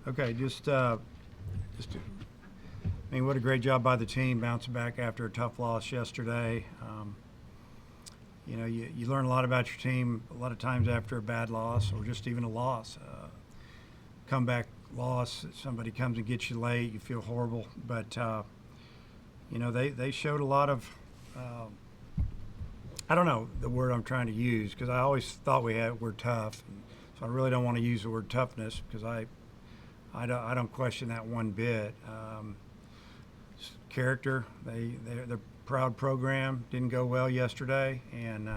Okay, I mean, what a great job by the team bouncing back after a tough loss yesterday. You learn a lot about your team a lot of times after a bad loss or just even a loss. Comeback loss, somebody comes and gets you late, you feel horrible. But, they showed a lot of, I don't know the word I'm trying to use because I always thought we're tough. So I really don't want to use the word toughness because I don't question that one bit. Character, they're proud program. Didn't go well yesterday, and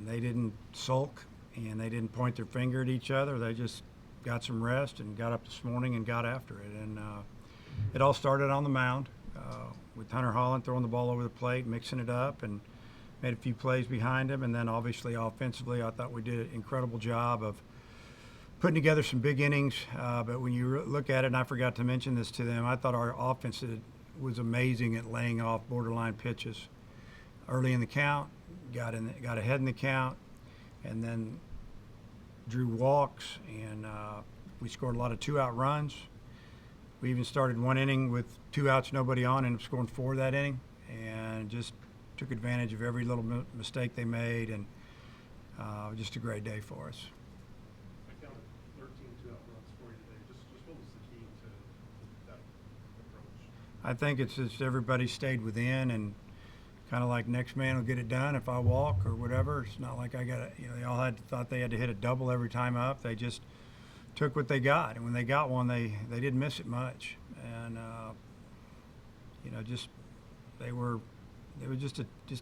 they didn't sulk and they didn't point their finger at each other. They just got some rest and got up this morning and got after it. And it all started on the mound with Hunter Hollan throwing the ball over the plate, mixing it up, and made a few plays behind him. And then obviously offensively, I thought we did an incredible job of putting together some big innings. But when you look at it, and I forgot to mention this to them, I thought our offense was amazing at laying off borderline pitches early in the count, got ahead in the count, and then drew walks, and we scored a lot of two-out runs. We even started one inning with 2 outs, nobody on, and scoring 4 that inning, and just took advantage of every little mistake they made, and just a great day for us. I counted 13 two-out runs for you today. Just what was the key to that approach? I think it's just everybody stayed within and kind of like next man will get it done if I walk or whatever. It's not like I got to, they all thought they had to hit a double every time up. They just took what they got. And when they got one, they didn't miss it much. And, it was just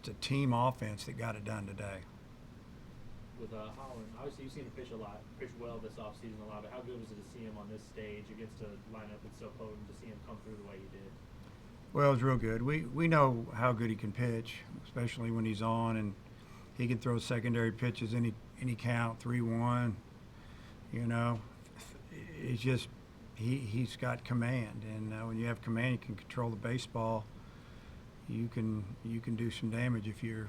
a team offense that got it done today. With Hollan, obviously you've seen him pitch well this offseason a lot, but how good was it to see him on this stage against a lineup that's so potent, to see him come through the way he did? Well, it was real good. We know how good he can pitch, especially when he's on, and he can throw secondary pitches any count, 3-1. It's just he's got command, and when you have command, you can control the baseball. You can do some damage if you're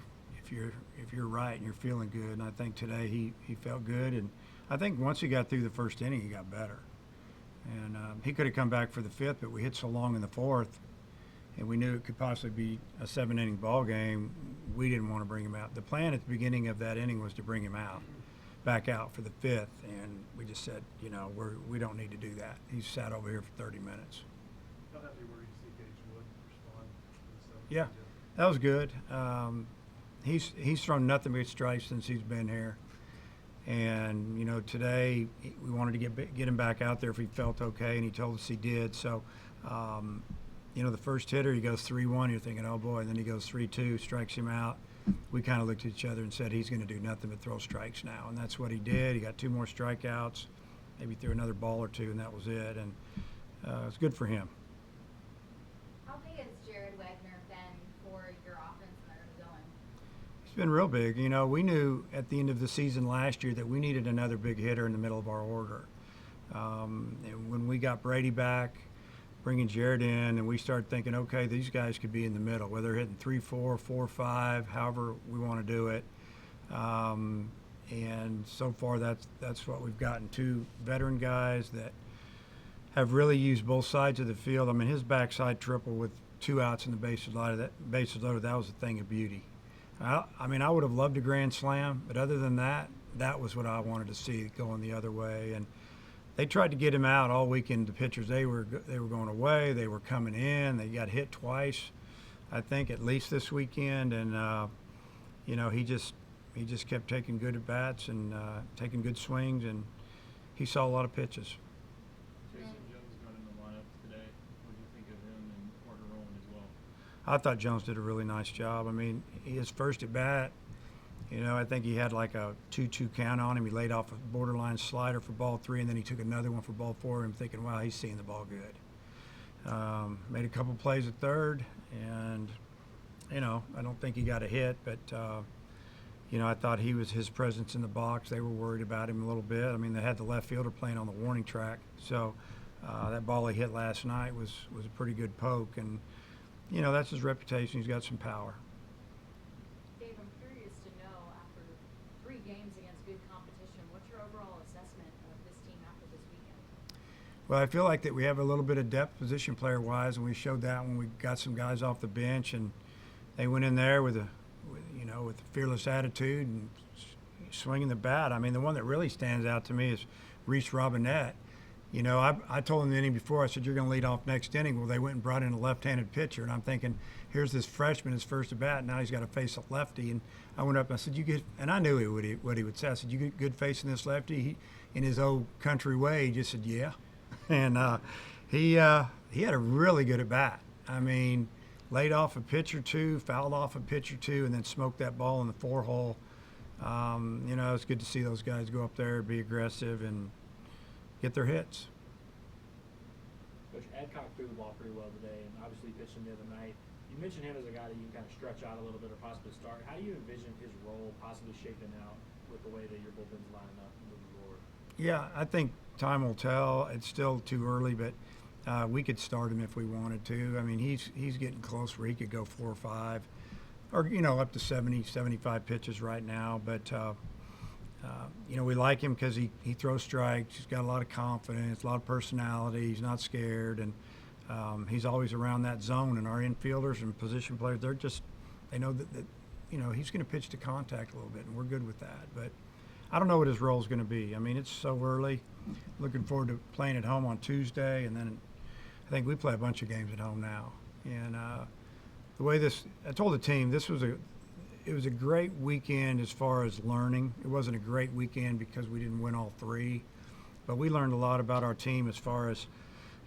right and you're feeling good. And I think today he felt good, and I think once he got through the first inning, he got better. And he could have come back for the 5th, but we hit so long in the 4th, and we knew it could possibly be a 7-inning ball game. We didn't want to bring him out. The plan at the beginning of that inning was to bring him back out for the 5th, and we just said, we don't need to do that. He sat over here for 30 minutes. How happy were you to see Gage Wood respond to the Yeah, that was good. He's thrown nothing but strikes since he's been here, and today we wanted to get him back out there if he felt okay, and he told us he did. So. The first hitter, he goes 3-1. You're thinking, oh boy, and then he goes 3-2, strikes him out. We kind of looked at each other and said he's going to do nothing but throw strikes now, and that's what he did. He got 2 more strikeouts, maybe threw another ball or 2, and that was it. And it's good for him. How big has Jared Wegner been for your offense and their going? He's been real big. We knew at the end of the season last year that we needed another big hitter in the middle of our order. And when we got Brady back, bringing Jared in, and we started thinking, okay, these guys could be in the middle, whether they're hitting 3-4, 4-5, however we want to do it. And so far, that's what we've gotten. 2 veteran guys that have really used both sides of the field. I mean, his backside triple with 2 outs in the bases loaded, that was a thing of beauty. I mean, I would have loved a grand slam, but other than that, that was what I wanted to see going the other way. And they tried to get him out all weekend. The pitchers, they were going away. They were coming in. They got hit twice, I think, at least this weekend. And he just kept taking good at bats and taking good swings, and he saw a lot of pitches. Jason Jones got in the lineup today. What do you think of him and Porter Rowland as well? I thought Jones did a really nice job. I mean, his first at bat, I think he had like a 2-2 count on him. He laid off a borderline slider for ball 3, and then he took another one for ball 4. I'm thinking, wow, he's seeing the ball good. Made a couple plays at third, and I don't think he got a hit, but I thought his presence in the box. They were worried about him a little bit. I mean, they had the left fielder playing on the warning track, so that ball he hit last night was a pretty good poke, and that's his reputation. He's got some power. Dave, I'm curious to know, after 3 games against good competition, what's your overall assessment of this team after this weekend? Well, I feel like that we have a little bit of depth position player wise, and we showed that when we got some guys off the bench, and they went in there with with a fearless attitude and swinging the bat. I mean, the one that really stands out to me is Reese Robinette. I told him the inning before, I said, you're going to lead off next inning. Well, they went and brought in a left-handed pitcher, and I'm thinking, here's this freshman, his first at bat, now he's got to face a lefty. And I went up and I said, and I knew what he would say. I said, you get good facing this lefty? In his old country way, he just said, yeah. And he had a really good at bat. I mean, laid off a pitch or two, fouled off a pitch or two, and then smoked that ball in the 4-hole. It's good to see those guys go up there, be aggressive, and get their hits. Coach Adcock threw the ball pretty well today, and obviously pitched him the other night. You mentioned him as a guy that you can kind of stretch out a little bit or possibly start. How do you envision his role possibly shaping out with the way that your bullpen's lining up moving forward? Yeah, I think time will tell. It's still too early, but we could start him if we wanted to. I mean, he's getting close where he could go 4 or 5, or up to 70, 75 pitches right now. But we like him because he throws strikes. He's got a lot of confidence, a lot of personality. He's not scared, and he's always around that zone. And our infielders and position players, they know that he's going to pitch to contact a little bit, and we're good with that. But I don't know what his role is going to be. I mean, it's so early. Looking forward to playing at home on Tuesday, and then I think we play a bunch of games at home now. And the way I told the team, it was a great weekend as far as learning. It wasn't a great weekend because we didn't win all 3, but we learned a lot about our team as far as,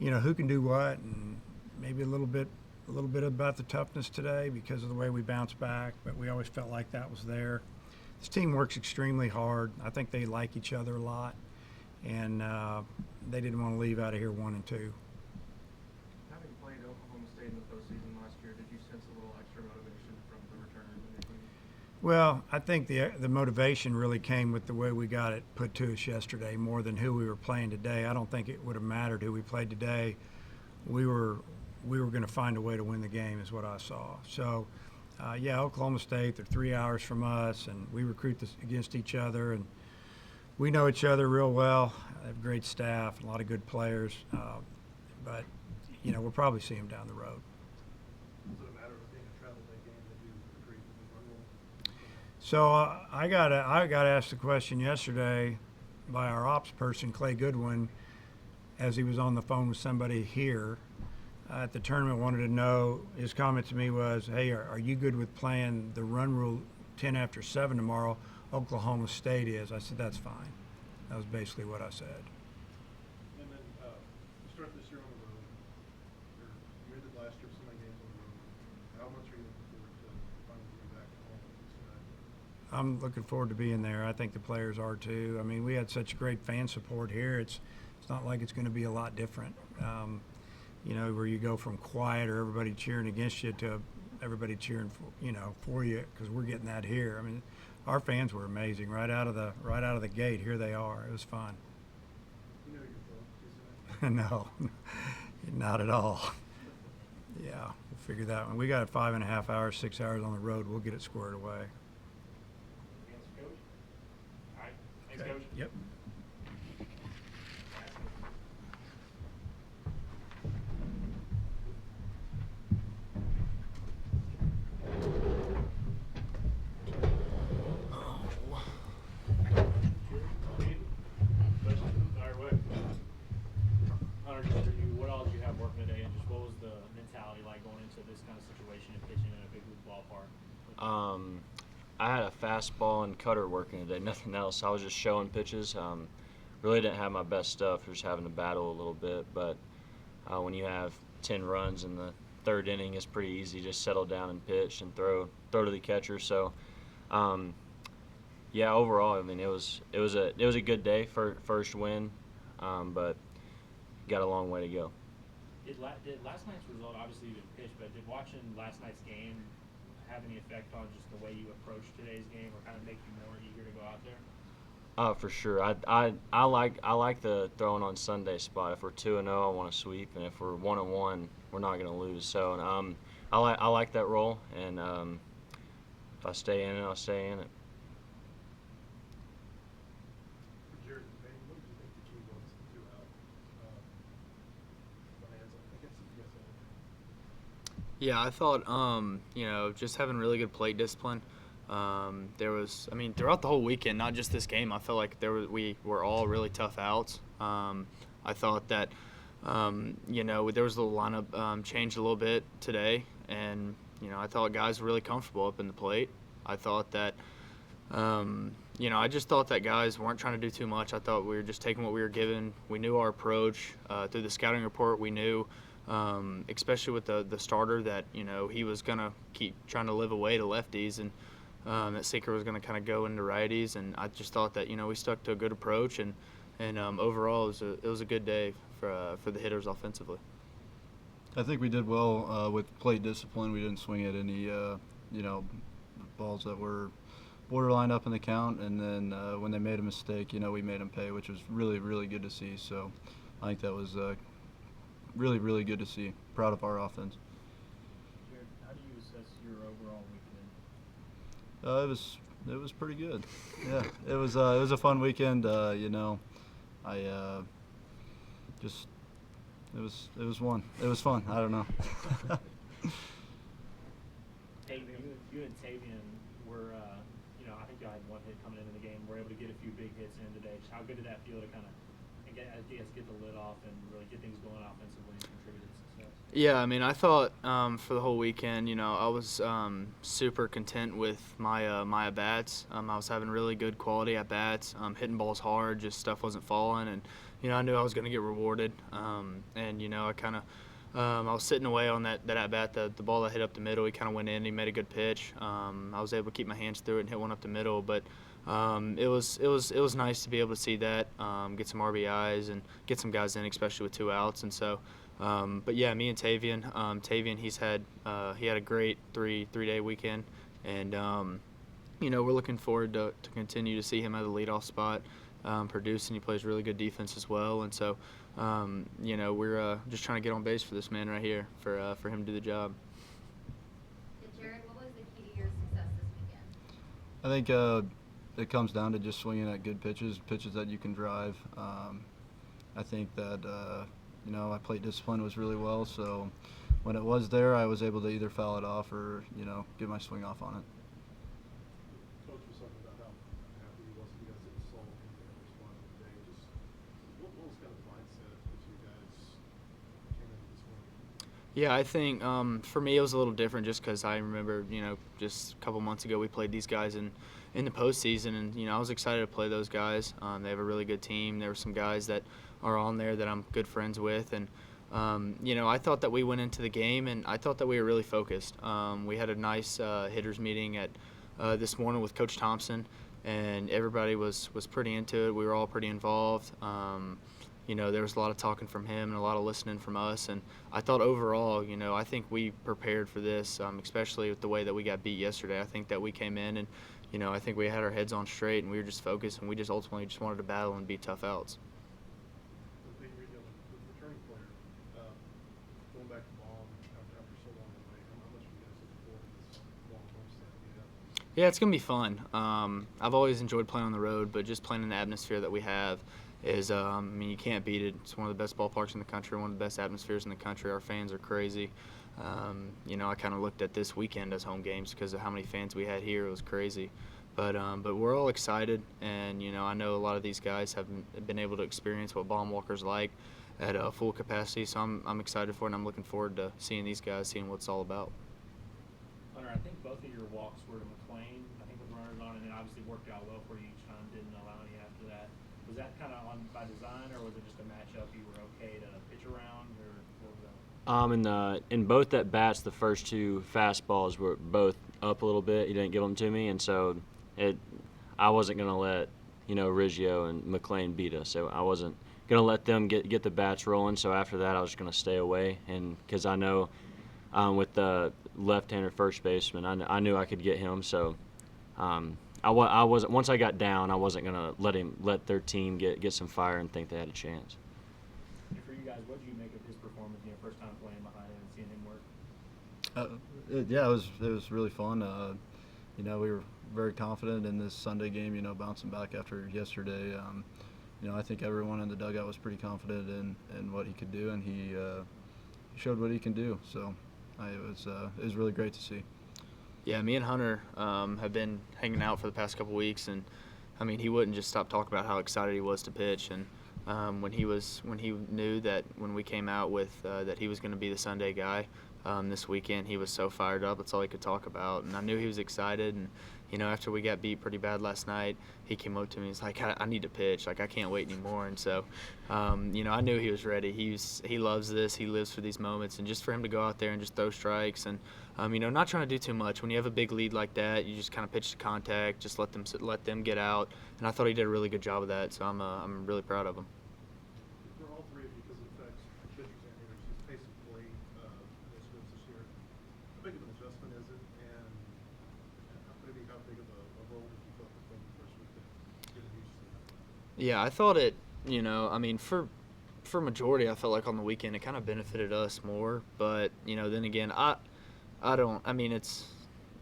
who can do what, and maybe a little bit about the toughness today because of the way we bounced back. But we always felt like that was there. This team works extremely hard. I think they like each other a lot, and they didn't want to leave out of here 1 and 2. Having played Oklahoma State in the postseason last year, did you sense a little extra motivation from the returners in your team? Well, I think the motivation really came with the way we got it put to us yesterday more than who we were playing today. I don't think it would have mattered who we played today. We were going to find a way to win the game is what I saw. So, Oklahoma State, they're 3 hours from us, and we recruit against each other, and we know each other real well. They have a great staff, a lot of good players, but we'll probably see them down the road. Is it a matter of it being a travel day game that you agree with the run rule? So I got asked a question yesterday by our ops person, Clay Goodwin, as he was on the phone with somebody here at the tournament, wanted to know, his comment to me was, hey, are you good with playing the run rule 10 after 7 tomorrow? Oklahoma State is. I said, that's fine. That was basically what I said. And then you start this year on the road. You ended last year with so many games on the road. How much are you looking forward to finally getting back to home in Cincinnati? I'm looking forward to being there. I think the players are too. I mean, we had such great fan support here. It's not like it's going to be a lot different. Where you go from quiet or everybody cheering against you to everybody cheering for you, because we're getting that here. I mean, our fans were amazing right out of the gate. Here they are. It was fun. You know you're going to No, not at all. Yeah, we'll figure that one. We got 5.5 hours, 6 hours on the road. We'll get it squared away. Answer, Coach? All right. Thanks, Okay. Coach. Yep. What all did you have working today, and just what was the mentality like going into this kind of situation and pitching in a big league ballpark? I had a fastball and cutter working today, nothing else. I was just showing pitches. Really didn't have my best stuff, just having to battle a little bit. But when you have 10 runs in the 3rd inning, it's pretty easy. Just settle down and pitch and throw to the catcher. So, overall, I mean, it was a good day for first win, but got a long way to go. Did last night's result, obviously you didn't pitch, but did watching last night's game have any effect on just the way you approach today's game, or kind of make you more eager to go out there? For sure. I like the throwing on Sunday spot. If we're 2-0, I want to sweep, and if we're 1-1, we're not going to lose. So I like that role, and if I stay in it, I'll stay in it. For Jared and Peyton, what do you think the key was throughout Yeah, I thought, just having really good plate discipline. Throughout the whole weekend, not just this game, I felt like we were all really tough outs. I thought that, there was a little lineup changed a little bit today, and, I thought guys were really comfortable up in the plate. I thought that, I just thought that guys weren't trying to do too much. I thought we were just taking what we were given. We knew our approach. Through the scouting report, we knew, especially with the starter, that, he was going to keep trying to live away to lefties, and that sinker was going to kind of go into righties. And I just thought that, we stuck to a good approach, and overall it was a good day for the hitters offensively. I think we did well with plate discipline. We didn't swing at any, balls that were borderline up in the count, and then when they made a mistake, we made them pay, which was really, really good to see. So I think that was really, really good to see. Proud of our offense. Jared, how do you assess your overall weekend? It was pretty good. Yeah, it was a fun weekend. It was one. It was fun. I don't know. Hey, you and Tavian were, I think y'all had one hit coming into the game. We're able to get a few big hits in today. Just how good did that feel to kind of, get the lid off and really get things going offensively and contribute to success? Yeah, I thought for the whole weekend, I was super content with my at-bats. I was having really good quality at-bats, hitting balls hard, just stuff wasn't falling, and, I knew I was going to get rewarded. I kind of I was sitting away on that at-bat, the ball that hit up the middle. He kind of went in, he made a good pitch. I was able to keep my hands through it and hit one up the middle, but it was nice to be able to see that, get some RBIs and get some guys in, especially with 2 outs. And so, but yeah, me and Tavian, he had a great three-day weekend, and we're looking forward to continue to see him at the leadoff spot, produce, and he plays really good defense as well. And so, we're just trying to get on base for this man right here for him to do the job. Jared, what was the key to your success this weekend? I think it comes down to just swinging at good pitches that you can drive. I think that my plate discipline was really well, so when it was there, I was able to either foul it off or get my swing off on it. Coach was talking about how happy he was that you guys didn't solve anything in response today. Just what was kind of the mindset as you guys came into this morning? Yeah, I think for me it was a little different just because I remember, just a couple months ago we played these guys in the postseason, and, I was excited to play those guys. They have a really good team. There were some guys that are on there that I'm good friends with, and, I thought that we went into the game, and I thought that we were really focused. We had a nice hitters meeting at this morning with Coach Thompson, and everybody was pretty into it. We were all pretty involved. There was a lot of talking from him and a lot of listening from us. And I thought overall, I think we prepared for this, especially with the way that we got beat yesterday. I think that we came in and, I think we had our heads on straight and we were just focused, and we just ultimately just wanted to battle and beat tough outs. The big redeal with returning player, going back to Ball after so long away, how much are you guys looking forward to this long homestand that we have? Yeah, it's going to be fun. I've always enjoyed playing on the road, but just playing in the atmosphere that we have is, you can't beat it. It's one of the best ballparks in the country, one of the best atmospheres in the country. Our fans are crazy. I kind of looked at this weekend as home games because of how many fans we had here. It was crazy. But we're all excited, and, I know a lot of these guys haven't been able to experience what Baum Walker's like at full capacity, so I'm excited for it, and I'm looking forward to seeing these guys, seeing what it's all about. Hunter, I think both of your walks were to McLean, I think with runners on, and then obviously worked out well for you each time, didn't allow any after that. Was that kind of on by design, or was it just a matchup you were okay to pitch around, or what was that? In both at bats, the first 2 fastballs were both up a little bit. He didn't give them to me, and so I wasn't going to let Riggio and McLean beat us. So I wasn't going to let them get the bats rolling. So after that, I was going to stay away, and because I know with the left-hander first baseman, I knew I could get him. So I wasn't, once I got down, I wasn't going to let their team get some fire and think they had a chance. And for you guys, what did you make of his performance? First time playing behind him and seeing him work. It was really fun. We were very confident in this Sunday game. Bouncing back after yesterday. I think everyone in the dugout was pretty confident in what he could do, and he showed what he can do. So It was really great to see. Yeah, me and Hunter have been hanging out for the past couple weeks, and I mean, he wouldn't just stop talking about how excited he was to pitch. And when he knew that when we came out with that he was going to be the Sunday guy this weekend, he was so fired up. That's all he could talk about, and I knew he was excited. And after we got beat pretty bad last night, he came up to me. He's like, I need to pitch. Like, I can't wait anymore. And so, I knew he was ready. He loves this. He lives for these moments. And just for him to go out there and just throw strikes and, not trying to do too much. When you have a big lead like that, you just kind of pitch to contact, just let them get out. And I thought he did a really good job of that. So I'm really proud of him. For all three of you, because it affects pitchers and hitters, his pace of play initiatives this year, how big of an adjustment is it? And maybe how big of a role did you feel like the first week getting used to that? Yeah, I thought it, for majority, I felt like on the weekend it kind of benefited us more. But, then again,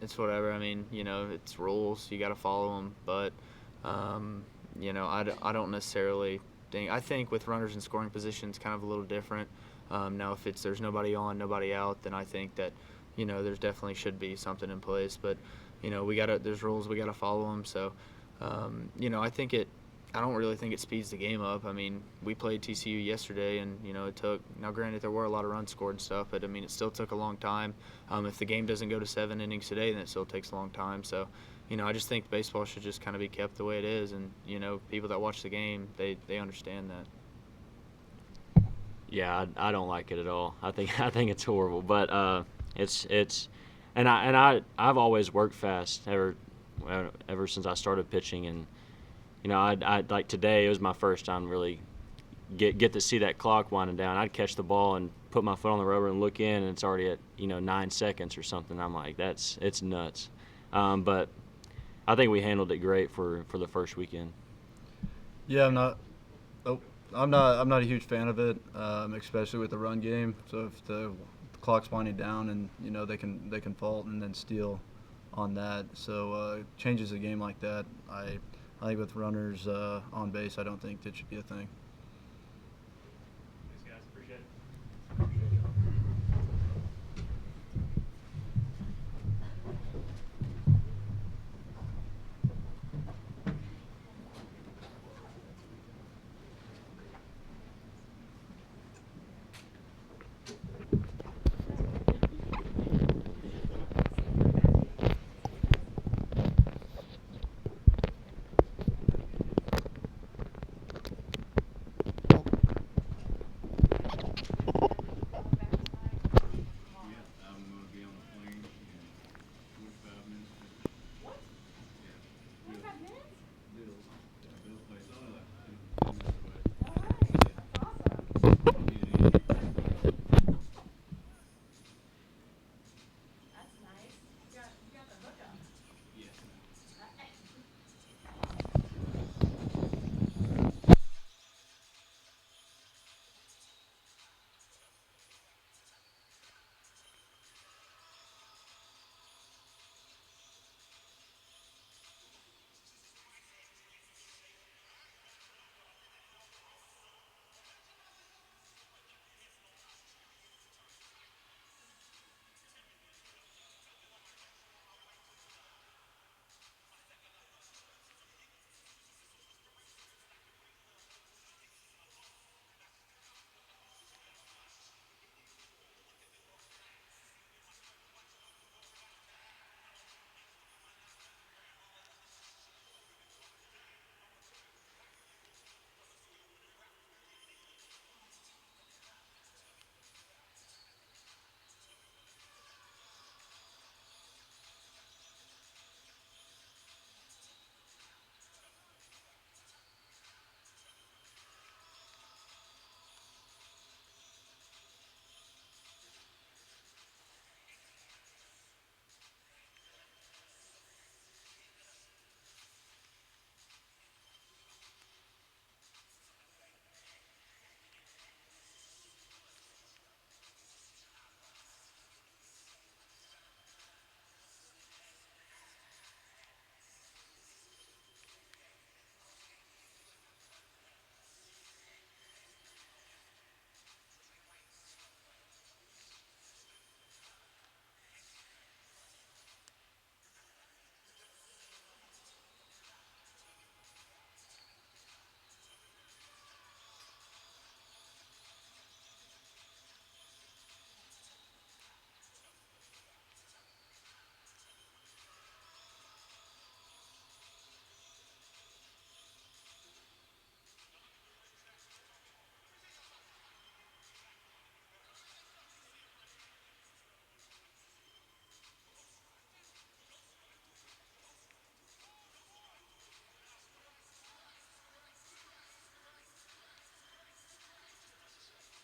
it's whatever. It's rules. You got to follow them. But, I don't necessarily think. I think with runners in scoring positions, kind of a little different. Now, if there's nobody on, nobody out, then I think that, there's definitely should be something in place. But, there's rules, we got to follow them. So, I don't really think it speeds the game up. We played TCU yesterday, and, it took – now, granted, there were a lot of runs scored and stuff, but, it still took a long time. If the game doesn't go to 7 innings today, then it still takes a long time. So, I just think baseball should just kind of be kept the way it is. And, people that watch the game, they understand that. Yeah, I don't like it at all. I think it's horrible. But I've always worked fast ever since I started pitching. And I like today, it was my first time really get to see that clock winding down. I'd catch the ball and put my foot on the rubber and look in, and it's already at 9 seconds or something. I'm like, it's nuts. But I think we handled it great for the first weekend. Yeah, I'm not a huge fan of it, especially with the run game. So if the clock's winding down and they can fault and then steal on that, so changes a game like that. I think with runners on base, I don't think that should be a thing.